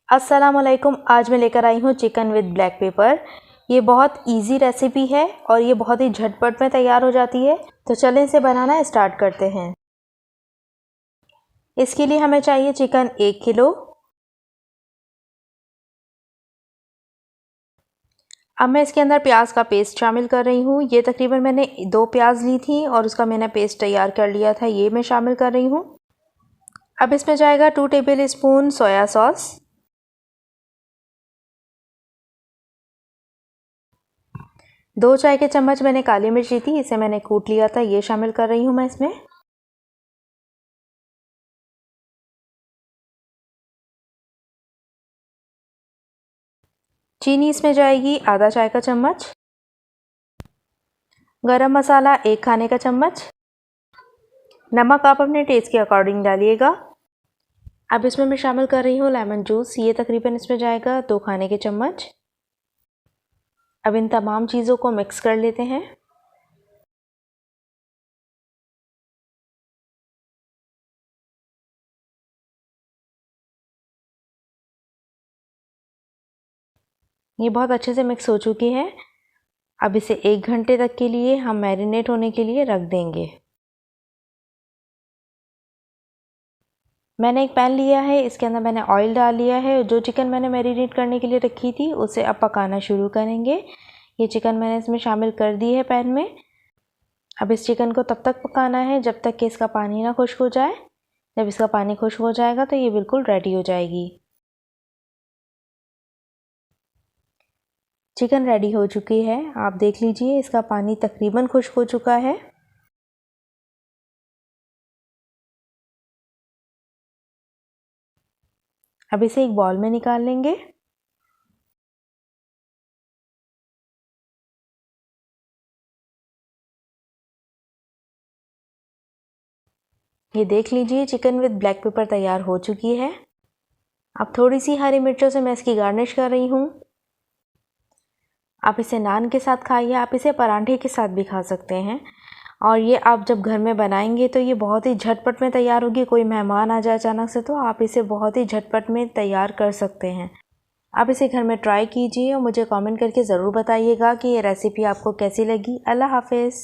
अस्सलाम वालेकुम। आज मैं लेकर आई हूँ चिकन विद ब्लैक पेपर। ये बहुत इजी रेसिपी है और ये बहुत ही झटपट में तैयार हो जाती है। तो चलें इसे बनाना स्टार्ट करते हैं। इसके लिए हमें चाहिए चिकन 1 किलो। अब मैं इसके अंदर प्याज का पेस्ट शामिल कर रही हूँ। ये तकरीबन मैंने 2 प्याज ली थी और उसका मैंने पेस्ट तैयार कर लिया था, ये मैं शामिल कर रही हूँ। अब इसमें जाएगा 2 टेबल स्पून सोया सॉस, 2 चाय के चम्मच मैंने काली मिर्च ली थी, इसे मैंने कूट लिया था, ये शामिल कर रही हूँ मैं इसमें। चीनी इसमें जाएगी आधा चाय का चम्मच। गरम मसाला 1 खाने का चम्मच। नमक आप अपने टेस्ट के अकॉर्डिंग डालिएगा। अब इसमें मैं शामिल कर रही हूँ लेमन जूस, ये तकरीबन इसमें जाएगा 2 खाने के चम्मच। अब इन तमाम चीज़ों को मिक्स कर लेते हैं। ये बहुत अच्छे से मिक्स हो चुकी है। अब इसे 1 घंटे तक के लिए हम मैरिनेट होने के लिए रख देंगे। मैंने एक पैन लिया है, इसके अंदर मैंने ऑयल डाल लिया है। जो चिकन मैंने मैरिनेट करने के लिए रखी थी उसे अब पकाना शुरू करेंगे। ये चिकन मैंने इसमें शामिल कर दी है पैन में। अब इस चिकन को तब तक पकाना है जब तक कि इसका पानी ना खुश्क हो जाए। जब इसका पानी खुश्क हो जाएगा तो ये बिल्कुल रेडी हो जाएगी। चिकन रेडी हो चुकी है, आप देख लीजिए इसका पानी तकरीबन खुश्क हो चुका है। अब इसे एक बाउल में निकाल लेंगे। ये देख लीजिए चिकन विद ब्लैक पेपर तैयार हो चुकी है। अब थोड़ी सी हरी मिर्चों से मैं इसकी गार्निश कर रही हूँ। आप इसे नान के साथ खाइए, आप इसे पराठे के साथ भी खा सकते हैं। और ये आप जब घर में बनाएंगे तो ये बहुत ही झटपट में तैयार होगी। कोई मेहमान आ जाए अचानक से तो आप इसे बहुत ही झटपट में तैयार कर सकते हैं। आप इसे घर में ट्राई कीजिए और मुझे कमेंट करके ज़रूर बताइएगा कि ये रेसिपी आपको कैसी लगी। अल्लाह हाफ़िज़।